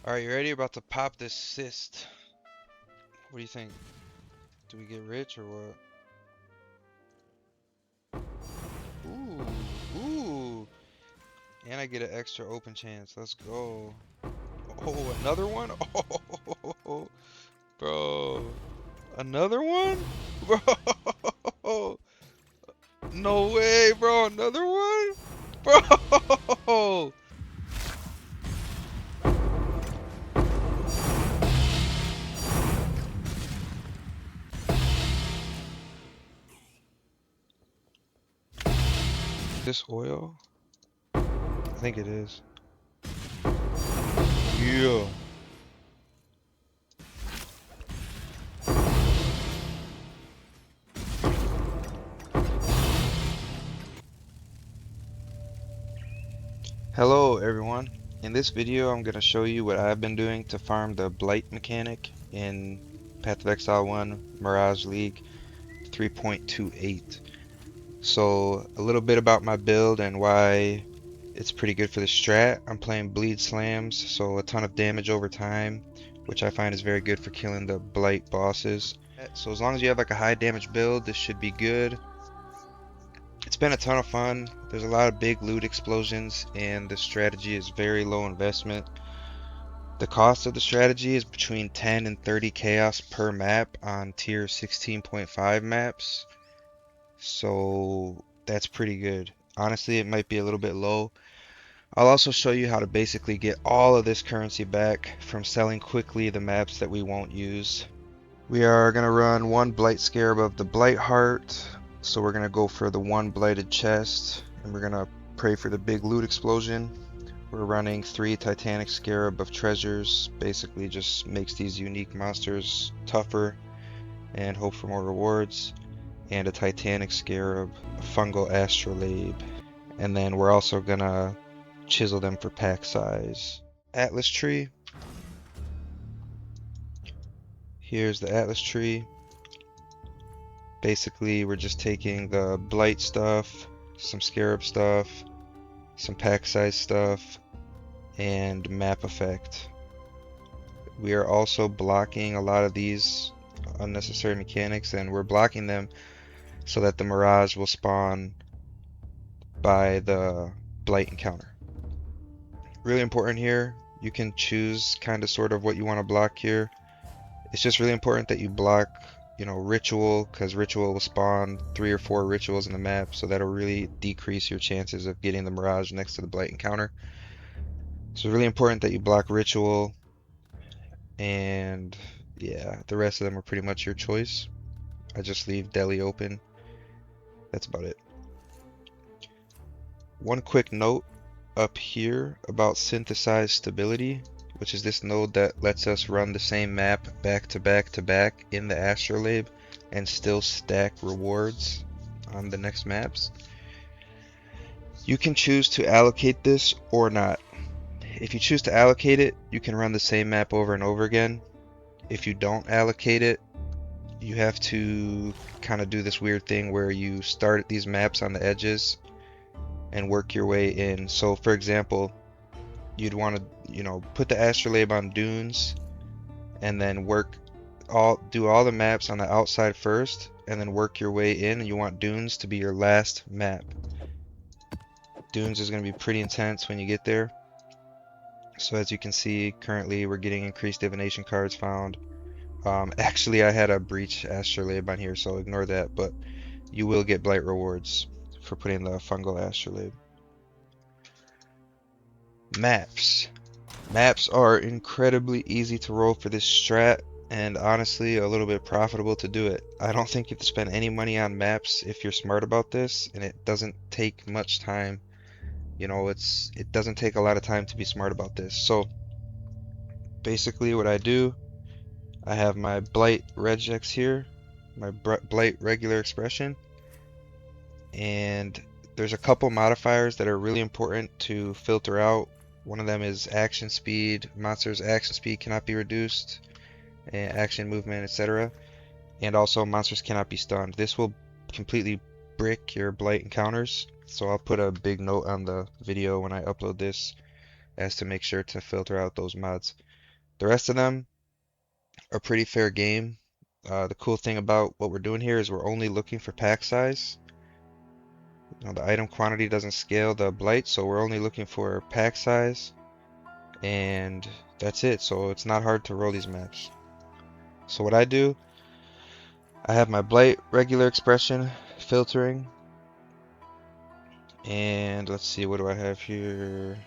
Alright, you ready? About to pop this cyst. What do you think? Do we get rich or what? Ooh. And I get an extra open chance. Let's go. Oh, another one? Oh, bro. Another one? Bro. No way, bro. Another one? Bro. This oil? I think it is. Yeah. Hello everyone. In this video I'm going to show you what I've been doing to farm the Blight mechanic in Path of Exile 1 Mirage League 3.28. So a little bit about my build and why it's pretty good for the strat. I'm playing bleed slams, so a ton of damage over time, which I find is very good for killing the Blight bosses. So as long as you have like a high damage build, this should be good. It's been a ton of fun. There's a lot of big loot explosions and the strategy is very low investment. The cost of the strategy is between 10 and 30 chaos per map on tier 16.5 maps. So that's pretty good. Honestly, it might be a little bit low. I'll also show you how to basically get all of this currency back from selling quickly the maps that we won't use. We are going to run one Blight Scarab of the Blight Heart. So we're going to go for the one blighted chest, and we're going to pray for the big loot explosion. We're running 3 Titanic Scarab of treasures, basically just makes these unique monsters tougher and hope for more rewards. And a Titanic Scarab, a fungal Astrolabe. And then we're also going to chisel them for pack size. Atlas tree. Here's the Atlas tree. Basically, we're just taking the Blight stuff, some Scarab stuff, some pack size stuff, and map effect. We are also blocking a lot of these unnecessary mechanics, and we're blocking them so that the Mirage will spawn by the Blight encounter. Really important here, you can choose kind of sort of what you want to block here. It's just really important that you block ritual, because ritual will spawn 3 or 4 rituals in the map, so that'll really decrease your chances of getting the Mirage next to the Blight encounter. So really important that you block ritual, and yeah, the rest of them are pretty much your choice. I just leave Deli open. That's about it. One quick note up here about synthesized stability, which is this node that lets us run the same map back to back to back in the Astrolabe and still stack rewards on the next maps. You can choose to allocate this or not. If you choose to allocate it, you can run the same map over and over again. If you don't allocate it, you have to kind of do this weird thing where you start these maps on the edges and work your way in. So for example, you'd want to put the Astrolabe on dunes and then do all the maps on the outside first and then work your way in, and you want dunes to be your last map. Dunes is going to be pretty intense when you get there. So as you can see, currently we're getting increased divination cards found. Actually I had a breach Astrolabe on here, so ignore that, but you will get blight rewards for putting the fungal Astrolabe. Maps. Maps are incredibly easy to roll for this strat, and honestly a little bit profitable to do it. I don't think you have to spend any money on maps if you're smart about this, and it doesn't take much time. It doesn't take a lot of time to be smart about this. So basically what I do, I have my Blight regex here, my Blight regular expression, and there's a couple modifiers that are really important to filter out. One of them is action speed. Monsters' action speed cannot be reduced, and action movement, etc. And also monsters cannot be stunned. This will completely brick your Blight encounters, so I'll put a big note on the video when I upload this as to make sure to filter out those mods. The rest of them are pretty fair game. The cool thing about what we're doing here is we're only looking for pack size. Now, the item quantity doesn't scale the blight, so we're only looking for pack size, and that's it. So it's not hard to roll these maps. So what I do, I have my blight regular expression filtering, and let's see, what do I have here?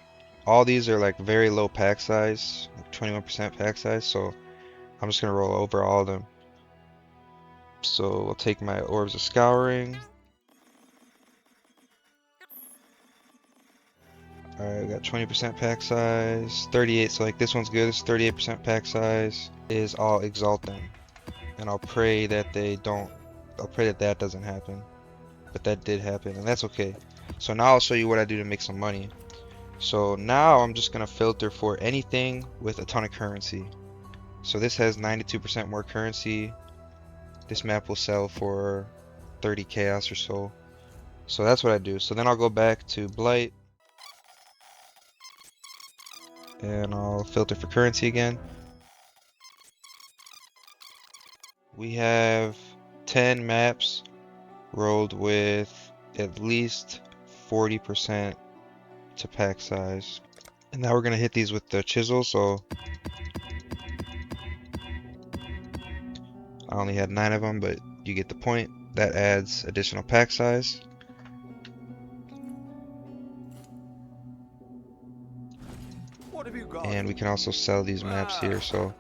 All these are like very low pack size, like 21% pack size, so I'm just gonna roll over all of them. So I'll take my orbs of scouring. Alright, we got 20% pack size, 38, so like this one's good, this 38% pack size is all exalting. And I'll pray that that doesn't happen. But that did happen, and that's okay. So now I'll show you what I do to make some money. So now I'm just gonna filter for anything with a ton of currency. So this has 92% more currency. This map will sell for 30 chaos or so. So that's what I do. So then I'll go back to Blight, and I'll filter for currency again. We have 10 maps rolled with at least 40% to pack size. And now we're gonna hit these with the chisel. So I only had 9 of them, but you get the point. That adds additional pack size. And we can also sell these maps here. So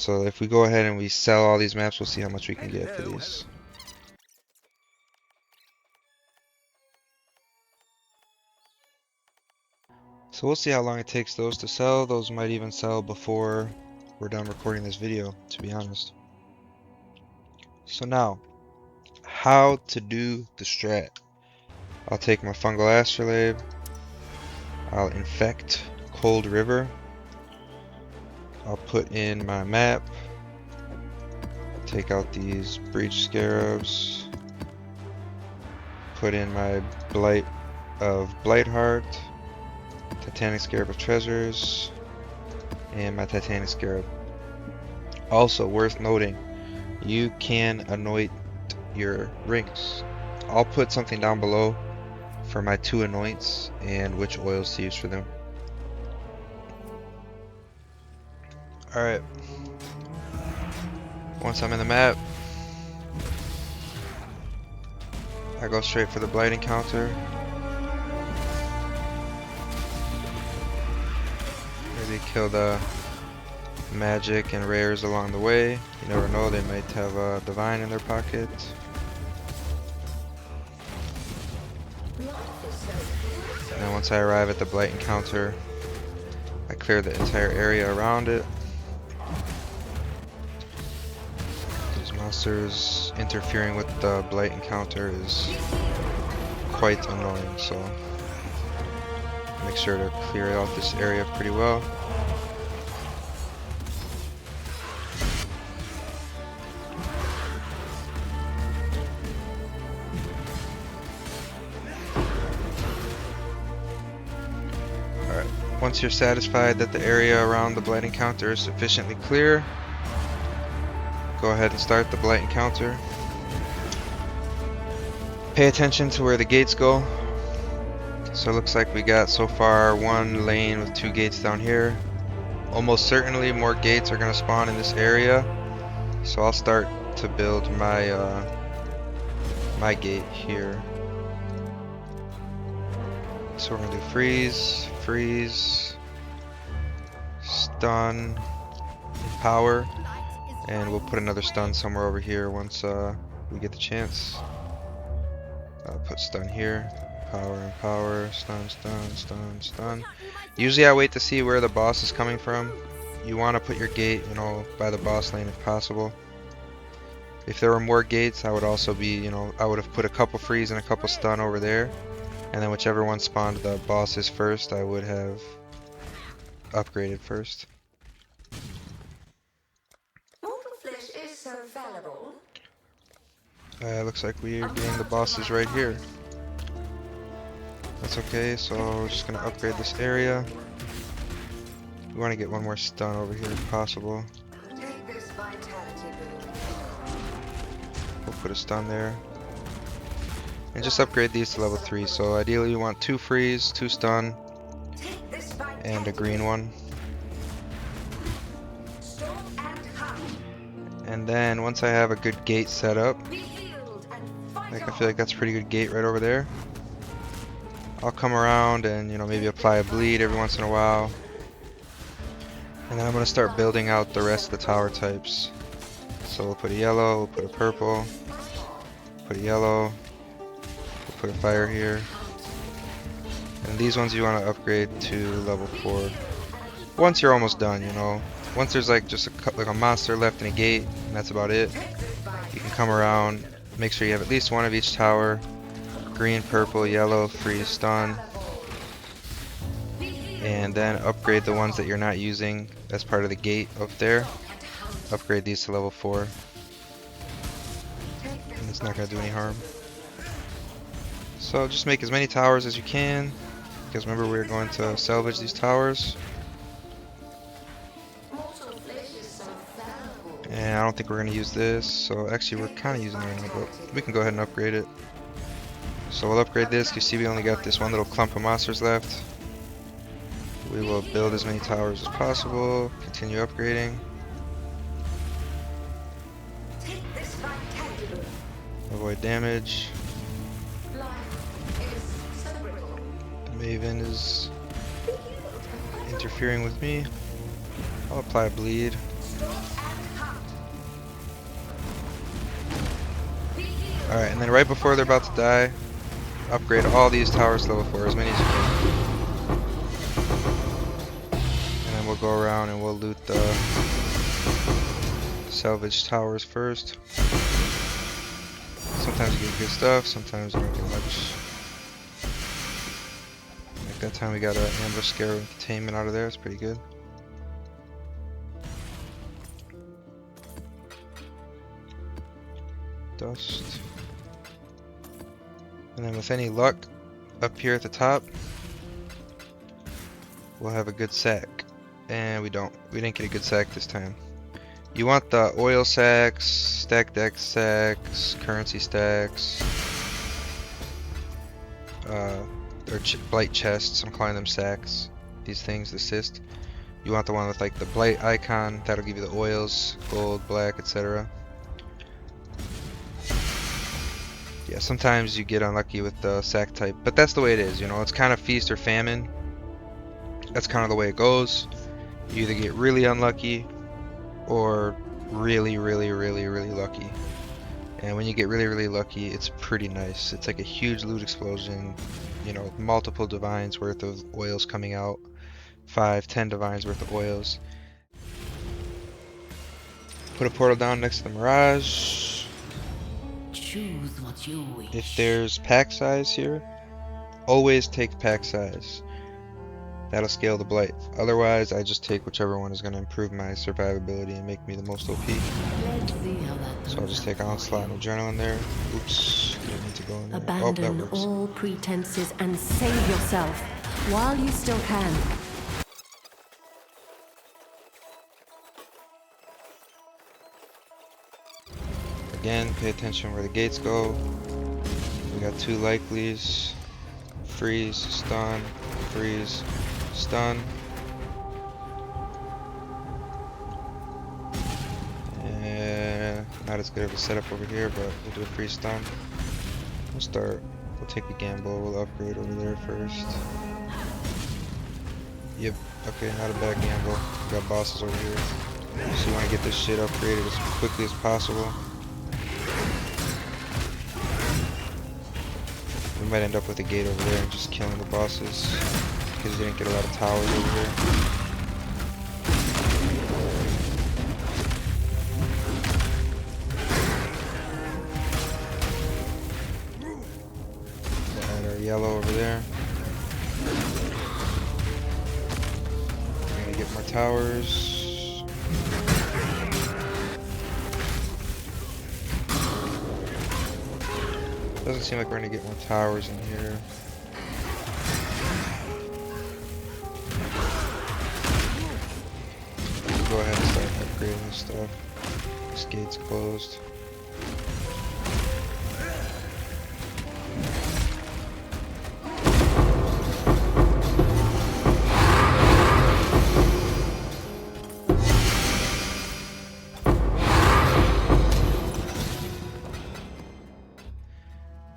if we go ahead and we sell all these maps, we'll see how much we can get for these. So we'll see how long it takes those to sell. Those might even sell before we're done recording this video, to be honest. So now, how to do the strat. I'll take my fungal astrolabe. I'll infect Cold River. I'll put in my map. Take out these breach scarabs. Put in my blight of Blightheart. Titanic Scarab of Treasures, and my Titanic Scarab. Also worth noting, you can anoint your rings. I'll put something down below for my 2 anoints and which oils to use for them. Alright, once I'm in the map, I go straight for the Blight encounter. Maybe kill the magic and rares along the way. You never know, they might have a divine in their pocket. And then once I arrive at the Blight encounter, I clear the entire area around it. These monsters interfering with the Blight encounter is quite annoying, so make sure to clear out this area pretty well. Alright, once you're satisfied that the area around the Blight encounter is sufficiently clear, go ahead and start the Blight encounter. Pay attention to where the gates go. So it looks like we got so far 1 lane with 2 gates down here. Almost certainly more gates are going to spawn in this area. So I'll start to build my my gate here. So we're going to do freeze, freeze, stun, power, and we'll put another stun somewhere over here once we get the chance. I'll put stun here. Power and power, stun, stun, stun, stun. Usually I wait to see where the boss is coming from. You want to put your gate, you know, by the boss lane if possible. If there were more gates, I would also be, you know, I would have put a couple freeze and a couple stun over there. And then whichever one spawned the bosses first, I would have upgraded first. Looks like we are getting the bosses right here. That's okay, so we're just gonna upgrade this area. We want to get one more stun over here if possible. We'll put a stun there. And just upgrade these to level 3. So ideally you want 2 freeze, 2 stun, and a green one. And then once I have a good gate set up, like I feel like that's a pretty good gate right over there, I'll come around and, you know, maybe apply a bleed every once in a while. And then I'm going to start building out the rest of the tower types. So we'll put a yellow, we'll put a purple, put a yellow, we'll put a fire here. And these ones you want to upgrade to level 4. Once you're almost done, you know. Once there's like just a monster left in a gate, and that's about it. You can come around, make sure you have at least one of each tower. Green, purple, yellow, freeze, stun. And then upgrade the ones that you're not using as part of the gate up there. Upgrade these to level 4. And it's not going to do any harm. So just make as many towers as you can, because remember we're going to salvage these towers. And I don't think we're going to use this, so actually we're kind of using it right now, but we can go ahead and upgrade it. So we'll upgrade this. You see we only got this one little clump of monsters left. We will build as many towers as possible, continue upgrading. Avoid damage. The Maven is interfering with me. I'll apply a bleed. Alright, and then right before they're about to die, upgrade all these towers to level 4, as many as you can. And then we'll go around and we'll loot the salvage towers first. Sometimes you get good stuff, sometimes you don't get much. Like that time we got an ambush Scarab containment out of there, it's pretty good. Dust. And then with any luck, up here at the top, we'll have a good sack. And we didn't get a good sack this time. You want the oil sacks, stack deck sacks, currency stacks, or blight chests, I'm calling them sacks. These things assist. You want the one with like the blight icon, that'll give you the oils, gold, black, etc. Yeah, sometimes you get unlucky with the sack type, but that's the way it is, you know, it's kind of feast or famine. That's kind of the way it goes. You either get really unlucky or really lucky. And when you get really lucky, it's pretty nice. It's like a huge loot explosion, you know, multiple divines worth of oils coming out, 5-10 divines worth of oils. Put a portal down next to the Mirage. Choose what you wish. If there's pack size here, always take pack size. That'll scale the Blight. Otherwise, I just take whichever one is going to improve my survivability and make me the most OP. So I'll just take Onslaught and Adrenaline there. Oops, didn't need to go in there. Abandon oh, that works. all pretenses and save yourself while you still can. Again, pay attention where the gates go. We got 2 likelies. Freeze, stun, freeze, stun. And not as good of a setup over here, but we'll do a freeze stun. We'll take a gamble, we'll upgrade over there first. Yep, okay, not a bad gamble. We got bosses over here. So you want to get this shit upgraded as quickly as possible. We might end up with a gate over there and just killing the bosses because we didn't get a lot of towers over here. We'll add our yellow over there. We're gonna get more towers. Doesn't seem like we're gonna get more towers in here. this stuff. This gate's closed.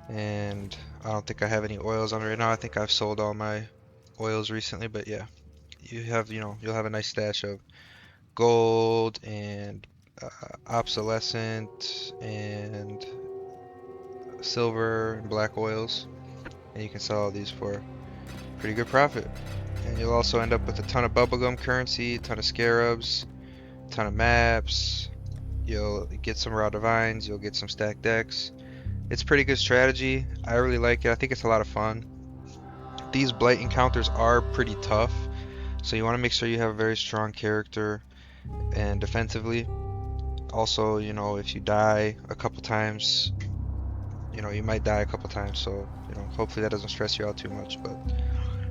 And I don't think I have any oils on me right now. I think I've sold all my oils recently, but yeah, you have, you'll have a nice stash of gold and obsolescent and silver and black oils, and you can sell all these for pretty good profit. And you'll also end up with a ton of bubblegum currency, a ton of scarabs, a ton of maps. You'll get some raw divines, you'll get some stacked decks. It's pretty good strategy. I really like it. I think it's a lot of fun. These blight encounters are pretty tough, so you want to make sure you have a very strong character and defensively. Also, if you die a couple times, you might die a couple times, so, hopefully that doesn't stress you out too much. But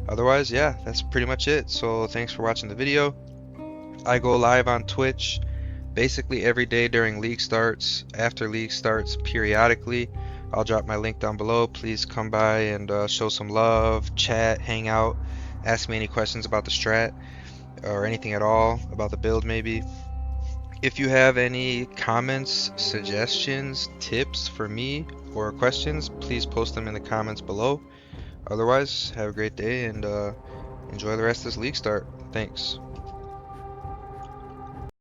otherwise, yeah, that's pretty much it. So thanks for watching the video. I go live on Twitch basically every day during league starts, after league starts, periodically. I'll drop my link down below. Please come by and show some love, chat, hang out, ask me any questions about the strat or anything at all about the build maybe. If you have any comments, suggestions, tips for me, or questions, please post them in the comments below. Otherwise, have a great day and enjoy the rest of this league start. Thanks.